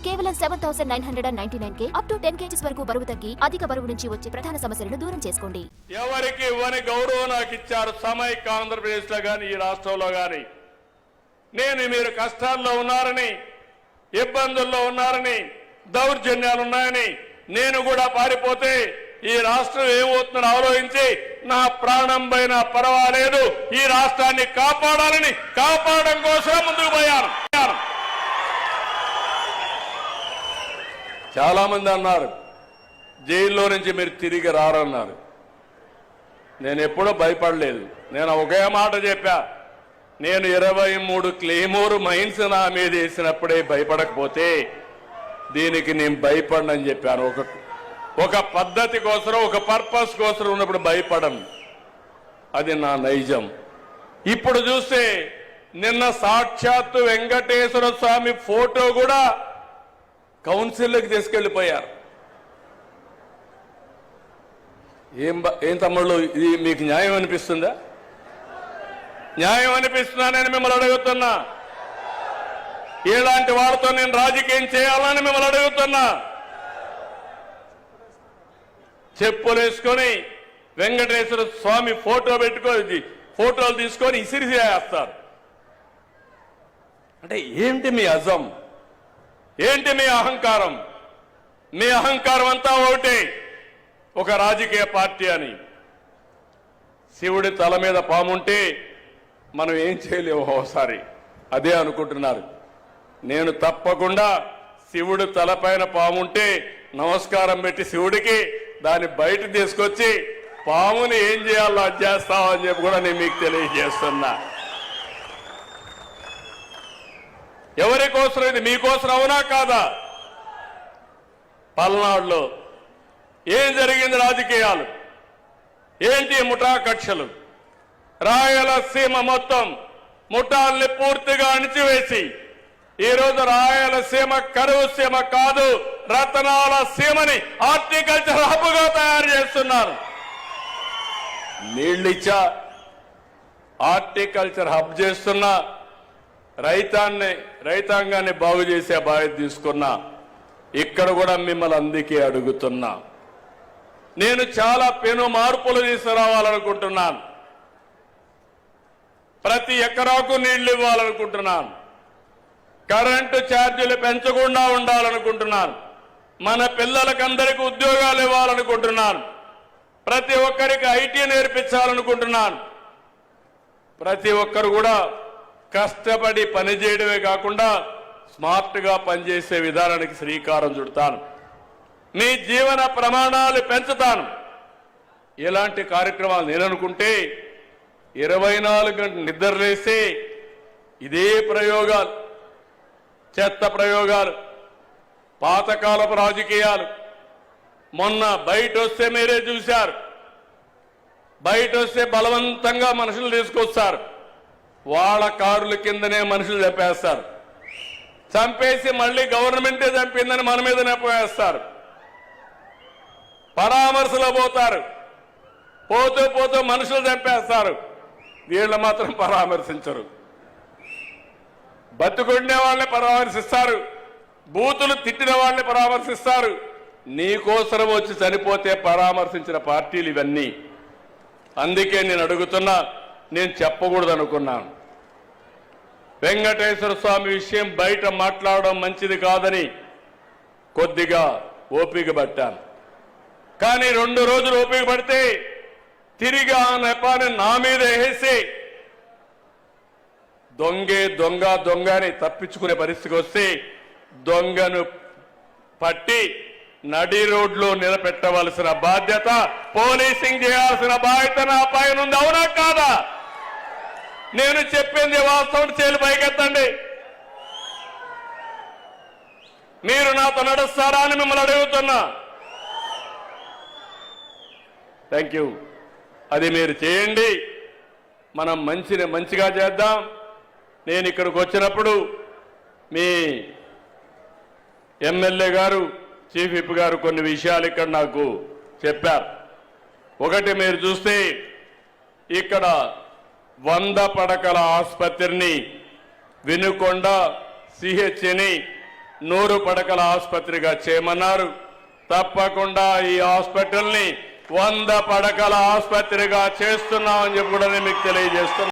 కేవలం 7,999 up to 10 kgs వరకు బరువు తగ్గి అధిక బరువు నుంచి వచ్చే ప్రధాన సమస్యలను దూరం చేసుకోండి. ఎవరికి ఇవ్వని గౌరవం నాకు ఇచ్చారు సమైక్య ఆంధ్రప్రదేశ్ లో గాని ఈ రాష్ట్రంలో గాని. నేను మీరు కష్టాల్లో ఉన్నారని, ఇబ్బందుల్లో ఉన్నారని, దౌర్జన్యాలు ఉన్నాయని నేను కూడా పారిపోతే ఈ రాష్ట్రం ఏమవుతుందని ఆలోచించి నా ప్రాణం పైన పర్వాలేదు ఈ రాష్ట్రాన్ని కాపాడడం కోసం ముందుకు పోయాను. చాలా మంది అన్నారు జైల్లో నుంచి మీరు తిరిగి రారన్నారు. నేను ఎప్పుడూ భయపడలేదు. నేను ఒకే మాట చెప్పా, నేను 23 క్లెయిమోర్ మైన్స్ నా మీద వేసినప్పుడే భయపడకపోతే దీనికి నేను భయపడనని చెప్పాను. ఒక పద్ధతి కోసం, ఒక పర్పస్ కోసం ఉన్నప్పుడు భయపడను. అది నా నైజం. ఇప్పుడు చూస్తే నిన్న సాక్షాత్తు వెంకటేశ్వర స్వామి ఫోటో కూడా కౌన్సిల్కి తీసుకెళ్లిపోయారు. ఏం తమ్ముళ్ళు, ఇది మీకు న్యాయం అనిపిస్తుందా? న్యాయం అనిపిస్తుందా నేను మిమ్మల్ని అడుగుతున్నా. ఇలాంటి వాళ్ళతో నేను రాజకీయం చేయాలని మిమ్మల్ని అడుగుతున్నా. చెప్పులు వేసుకొని వెంకటేశ్వర స్వామి ఫోటో పెట్టుకొని ఫోటోలు తీసుకొని ఇసిరిసేస్తారు. అంటే ఏంటి మీ అజం? ఏంటి మీ అహంకారం? మీ అహంకారం అంతా ఒకటే, ఒక రాజకీయ పార్టీ అని. శివుడి తల మీద పాముంటే మనం ఏం చేయలేము ఒకసారి, అదే అనుకుంటున్నారు. నేను తప్పకుండా శివుడు తలపైన పాముంటే నమస్కారం పెట్టి శివుడికి దాన్ని బయట తీసుకొచ్చి పాముని ఏం చేయాలో అది చేస్తామని చెప్పి కూడా నేను మీకు తెలియజేస్తున్నా. ఎవరి కోసం ఇది? మీకోసం అవునా కాదా? పల్నాడులో ఏం జరిగింది? రాజకీయాలు ఏంటి? ముఠా కక్షలు. రాయలసీమ మొత్తం ముఠాల్ని పూర్తిగా అణిచివేసి ఈరోజు రాయలసీమ కరువు సీమ కాదు, రతనాల సీమని హార్టికల్చర్ హబ్గా తయారు చేస్తున్నారు. నీళ్ళిచ్చా హార్టికల్చర్ హబ్ చేస్తున్నా, రైతాంగాన్ని బాగు చేసే బాధ్యత తీసుకున్నా. ఇక్కడ కూడా మిమ్మల్ని అందుకే అడుగుతున్నా. నేను చాలా పెను మార్పులు తీసుకురావాలనుకుంటున్నాను. ప్రతి ఎకరాకు నీళ్లు ఇవ్వాలనుకుంటున్నాను. కరెంటు ఛార్జీలు పెంచకుండా ఉండాలనుకుంటున్నాను. మన పిల్లలకందరికీ ఉద్యోగాలు ఇవ్వాలనుకుంటున్నాను. ప్రతి ఒక్కరికి ఐటీ నేర్పించాలనుకుంటున్నాను. ప్రతి ఒక్కరు కూడా కష్టపడి పనిచేయడమే కాకుండా స్మార్ట్గా పనిచేసే విధానానికి శ్రీకారం చుడతాను. మీ జీవన ప్రమాణాలు పెంచుతాను. ఇలాంటి కార్యక్రమాలు నేననుకుంటే 24 గంటలు నిద్రలేసి ఇదే ప్రయోగాలు, చెత్త ప్రయోగాలు, పాతకాలపు రాజకీయాలు. మొన్న బయట వస్తే మీరే చూశారు. బయట వస్తే బలవంతంగా మనుషులు తీసుకొస్తారు. వాళ్ళ కారుల కిందనే మనుషులు చంపేస్తారు. చంపేసి మళ్ళీ గవర్నమెంటే చంపిందని మన మీద నెప్పవేస్తారు. పరామర్శలో పోతారు. పోతూ పోతూ మనుషులు చంపేస్తారు. వీళ్ళు మాత్రం పరామర్శించరు. బతుకుండే వాళ్ళని పరామర్శిస్తారు. బూతులు తిట్టిన వాళ్ళని పరామర్శిస్తారు. నీకోసరం వచ్చి చనిపోతే పరామర్శించిన పార్టీలు ఇవన్నీ. అందుకే నేను అడుగుతున్నా, నేను చెప్పకూడదు అనుకున్నాను. వెంకటేశ్వర స్వామి విషయం బయట మాట్లాడడం మంచిది కాదని కొద్దిగా ఓపిక పట్టాను. కానీ 2 రోజులు ఓపిక పడితే తిరిగి ఆ నెపాన్ని నా మీద వేసి దొంగని తప్పించుకునే పరిస్థితికి వస్తే దొంగను పట్టి నడి రోడ్లో నిలబెట్టవలసిన బాధ్యత, పోలీసింగ్ చేయాల్సిన బాధ్యత నా పైన ఉంది. అవునా కాదా? నేను చెప్పింది వాస్తవం. చేలు పైకెత్తండి. మీరు నాతో నడుస్తారా అని మిమ్మల్ని అడుగుతున్నా. Thank you. అది మీరు చేయండి. మనం మంచిగా చేద్దాం. నేను ఇక్కడికి వచ్చినప్పుడు మీ ఎమ్మెల్యే గారు, చీఫ్ విప్ గారు కొన్ని విషయాలు ఇక్కడ నాకు చెప్పారు. ఒకటి, మీరు చూస్తే ఇక్కడ 100 పడకల ఆసుపత్రిని, వినుకొండ సిహెచ్ని 100 పడకల ఆసుపత్రిగా చేయమన్నారు. తప్పకుండా ఈ హాస్పిటల్ని 100 పడకల ఆసుపత్రిగా చేస్తున్నామని చెప్పి కూడా నేను మీకు తెలియజేస్తున్నాను.